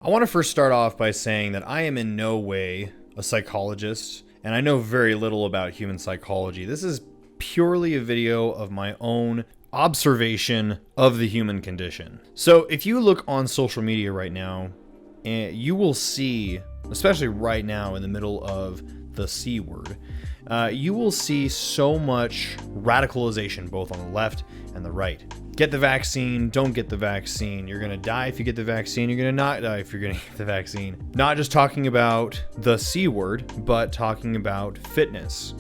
I want to first start off by saying that I am in no way a psychologist, and I know very little about human psychology. This is purely a video of my own observation of the human condition. So if you look on social media right now, you will see, especially right now in the middle of the C word, you will see so much radicalization both on the left and the right. Get the vaccine, don't get the vaccine. You're going to die if you get the vaccine. You're going to not die if you're going to get the vaccine. Not just talking about the C word, but talking about fitness.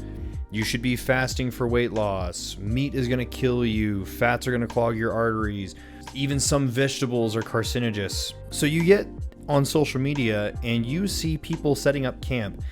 You should be fasting for weight loss. Meat is going to kill you. Fats are going to clog your arteries. Even some vegetables are carcinogenous. So you get on social media and you see people setting up camp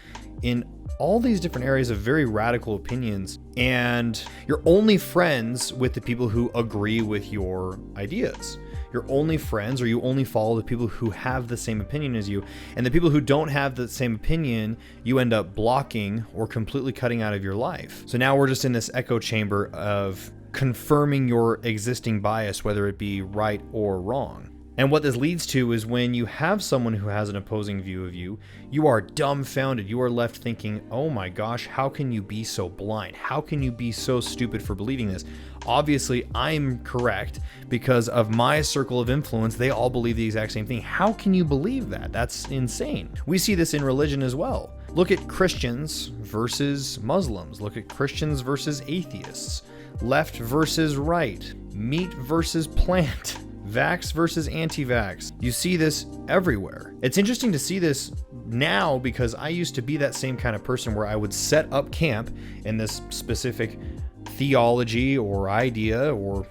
in all these different areas of very radical opinions, and you're only friends with the people who agree with your ideas. You're only friends, or you only follow the people who have the same opinion as you, and the people who don't have the same opinion, you end up blocking or completely cutting out of your life. So now we're just in this echo chamber of confirming your existing bias, whether it be right or wrong. And what this leads to is when you have someone who has an opposing view of you, you are dumbfounded. You are left thinking, oh my gosh, how can you be so blind? How can you be so stupid for believing this? Obviously, I'm correct because of my circle of influence. They all believe the exact same thing. How can you believe that? That's insane. We see this in religion as well. Look at Christians versus Muslims. Look at Christians versus atheists. Left versus right. Meat versus plant. Vax versus anti-vax. You see this everywhere. It's interesting to see this now because I used to be that same kind of person where I would set up camp in this specific theology or idea or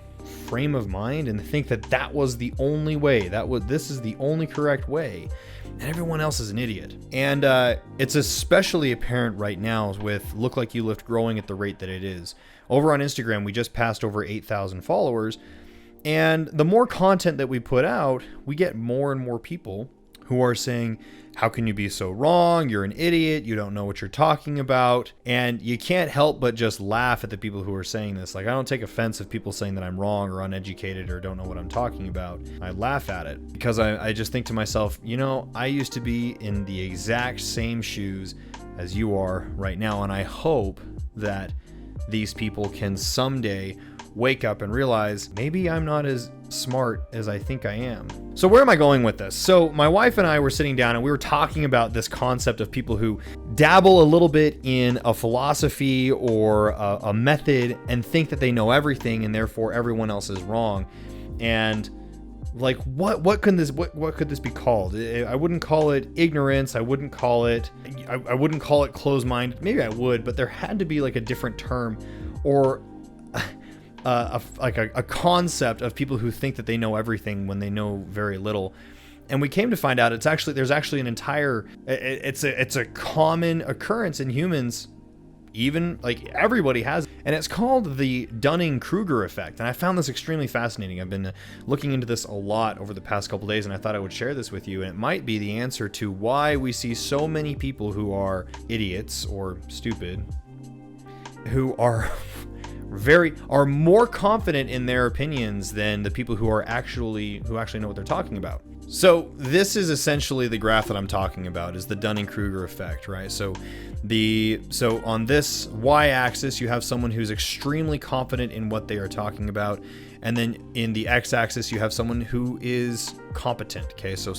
frame of mind and think that that was the only way. This is the only correct way. And everyone else is an idiot. And it's especially apparent right now with Look Like You Lift growing at the rate that it is. Over on Instagram, we just passed over 8,000 followers. And the more content that we put out, we get more and more people who are saying, how can you be so wrong? You're an idiot. You don't know what you're talking about. And you can't help but just laugh at the people who are saying this. Like, I don't take offense of people saying that I'm wrong or uneducated or don't know what I'm talking about. I laugh at it because I just think to myself, I used to be in the exact same shoes as you are right now. And I hope that these people can someday wake up and realize maybe I'm not as smart as I think I am. So where am I going with this? So my wife and I were sitting down and we were talking about this concept of people who dabble a little bit in a philosophy or a method and think that they know everything and therefore everyone else is wrong. And like, what could this be called? I wouldn't call it ignorance. I wouldn't call it closed mind. Maybe I would, but there had to be like a different term or a concept of people who think that they know everything when they know very little. And we came to find out there's actually an entire, it's a common occurrence in humans, even like everybody has, and it's called the Dunning-Kruger effect. And I found this extremely fascinating. I've been looking into this a lot over the past couple days, and I thought I would share this with you. And it might be the answer to why we see so many people who are idiots or stupid, who are more confident in their opinions than the people who actually know what they're talking about. So this is essentially the graph that I'm talking about, is the Dunning-Kruger effect, right? So on this y-axis, you have someone who's extremely confident in what they are talking about, and then in the x-axis, you have someone who is competent. Okay, so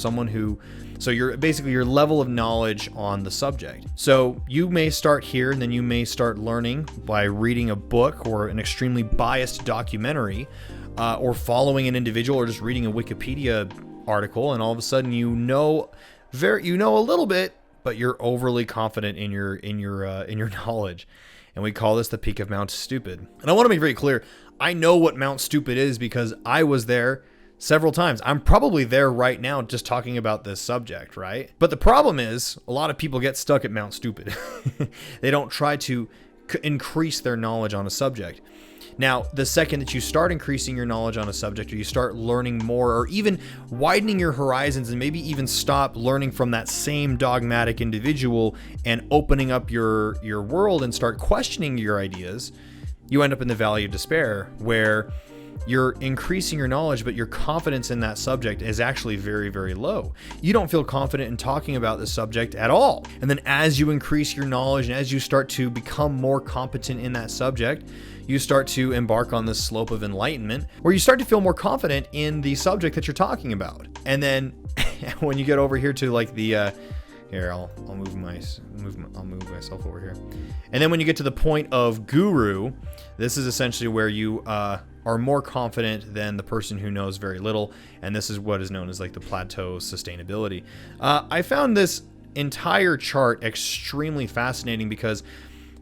your level of knowledge on the subject. So you may start here, and then you may start learning by reading a book or an extremely biased documentary, or following an individual, or just reading a Wikipedia article, and all of a sudden you know a little bit, but you're overly confident in your knowledge. And we call this the peak of Mount Stupid. And I want to make very clear, I know what Mount Stupid is because I was there several times. I'm probably there right now just talking about this subject, right? But the problem is a lot of people get stuck at Mount Stupid. They don't try to increase their knowledge on a subject. Now, the second that you start increasing your knowledge on a subject, or you start learning more, or even widening your horizons, and maybe even stop learning from that same dogmatic individual and opening up your world and start questioning your ideas, you end up in the valley of despair, where you're increasing your knowledge, but your confidence in that subject is actually very, very low. You don't feel confident in talking about this subject at all. And then as you increase your knowledge and as you start to become more competent in that subject, you start to embark on this slope of enlightenment where you start to feel more confident in the subject that you're talking about. And then when you get over here to like the, here, I'll move myself over here. And then when you get to the point of guru, this is essentially where you are more confident than the person who knows very little. And this is what is known as like the plateau sustainability. I found this entire chart extremely fascinating because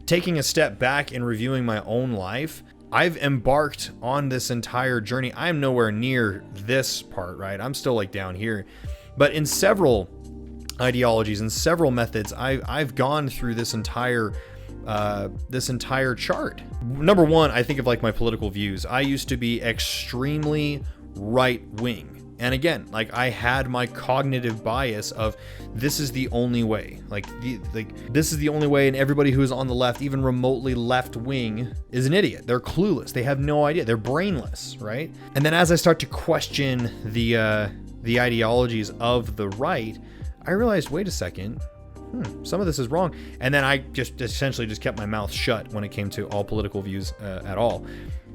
taking a step back and reviewing my own life, I've embarked on this entire journey. I'm nowhere near this part, right? I'm still like down here. But in several ideologies and several methods, I've gone through this entire chart. Number one, I think of like my political views. I used to be extremely right-wing. And again, like I had my cognitive bias of this is the only way. This is the only way, and everybody who is on the left, even remotely left-wing, is an idiot. They're clueless. They have no idea. They're brainless, right? And then as I start to question the ideologies of the right, I realized, wait a second, some of this is wrong. And then I just essentially just kept my mouth shut when it came to all political views at all.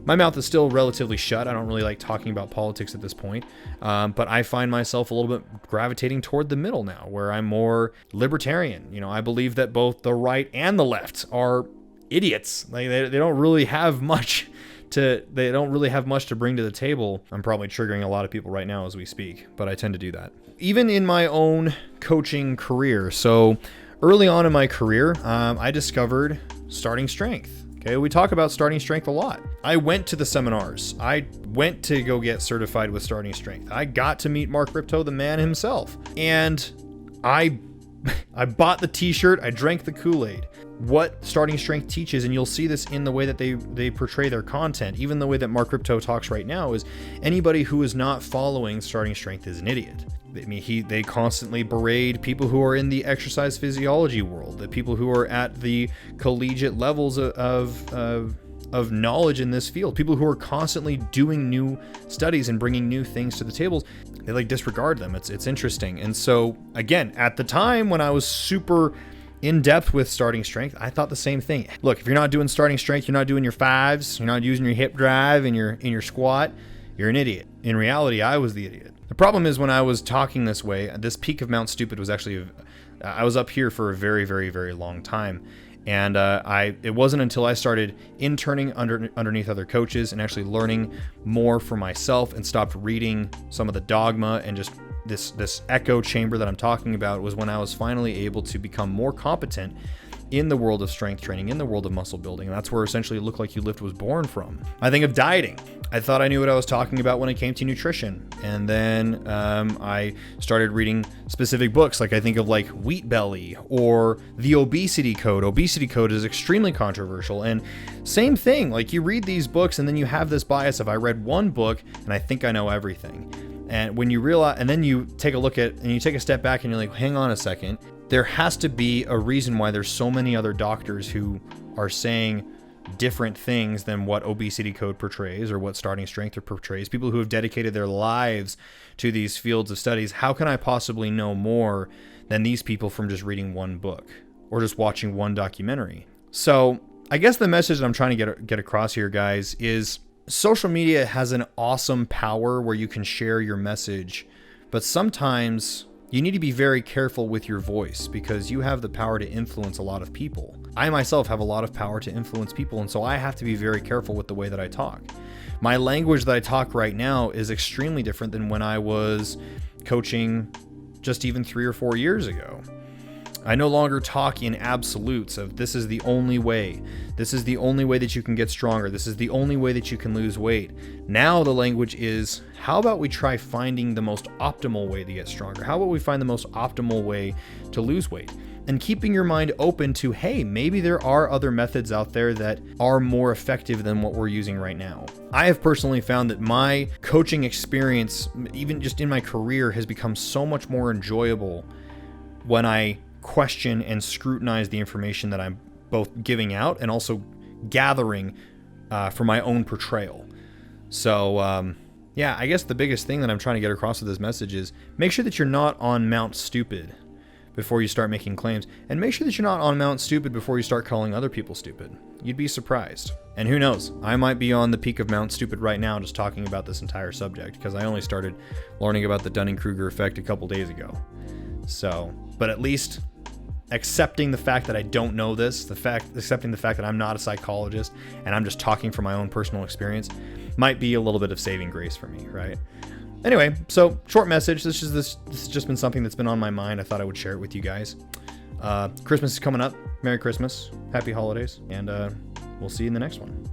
My mouth is still relatively shut. I don't really like talking about politics at this point. But I find myself a little bit gravitating toward the middle now, where I'm more libertarian. You know, I believe that both the right and the left are idiots. Like they don't really have much to bring to the table. I'm probably triggering a lot of people right now as we speak, but I tend to do that. Even in my own coaching career. So early on in my career, I discovered starting strength. Okay, we talk about starting strength a lot. I went to the seminars. I went to go get certified with starting strength. I got to meet Mark Rippetoe, the man himself. And I bought the t-shirt. I drank the Kool-Aid. What starting strength teaches, and you'll see this in the way that they portray their content, even the way that Mark Rippetoe talks right now, is anybody who is not following starting strength is an idiot. I mean, they constantly berate people who are in the exercise physiology world, the people who are at the collegiate levels of knowledge in this field, people who are constantly doing new studies and bringing new things to the tables. They like disregard them. It's interesting. And so again, at the time when I was super in depth with starting strength, I thought the same thing. Look, if you're not doing starting strength, you're not doing your fives, you're not using your hip drive in your squat, you're an idiot. In reality, I was the idiot. The problem is when I was talking this way, this peak of Mount Stupid was actually, I was up here for a very, very, very long time. And it wasn't until I started interning underneath other coaches and actually learning more for myself and stopped reading some of the dogma and just this echo chamber that I'm talking about was when I was finally able to become more competent in the world of strength training, in the world of muscle building. And that's where essentially Look Like You Lift was born from. I think of dieting. I thought I knew what I was talking about when it came to nutrition. And then I started reading specific books. Like I think of like Wheat Belly or the Obesity Code. Obesity Code is extremely controversial. And same thing, like you read these books and then you have this bias of I read one book and I think I know everything. And when you realize, and then you take a look at, and you take a step back and you're like, hang on a second. There has to be a reason why there's so many other doctors who are saying different things than what Obesity Code portrays or what starting strength portrays. People who have dedicated their lives to these fields of studies. How can I possibly know more than these people from just reading one book or just watching one documentary? So I guess the message that I'm trying to get across here, guys, is social media has an awesome power where you can share your message, but sometimes you need to be very careful with your voice because you have the power to influence a lot of people. I myself have a lot of power to influence people, and so I have to be very careful with the way that I talk. My language that I talk right now is extremely different than when I was coaching just even 3 or 4 years ago. I no longer talk in absolutes of this is the only way. This is the only way that you can get stronger. This is the only way that you can lose weight. Now the language is, how about we try finding the most optimal way to get stronger? How about we find the most optimal way to lose weight? And keeping your mind open to, hey, maybe there are other methods out there that are more effective than what we're using right now. I have personally found that my coaching experience, even just in my career, has become so much more enjoyable when I question and scrutinize the information that I'm both giving out and also gathering for my own portrayal. So, yeah, I guess the biggest thing that I'm trying to get across with this message is make sure that you're not on Mount Stupid before you start making claims, and make sure that you're not on Mount Stupid before you start calling other people stupid. You'd be surprised. And who knows, I might be on the peak of Mount Stupid right now just talking about this entire subject, because I only started learning about the Dunning-Kruger effect a couple days ago. So, but at least accepting the fact that I don't know this, accepting the fact that I'm not a psychologist and I'm just talking from my own personal experience might be a little bit of saving grace for me, right? Anyway, so short message. This has just been something that's been on my mind. I thought I would share it with you guys. Christmas is coming up. Merry Christmas. Happy holidays. And we'll see you in the next one.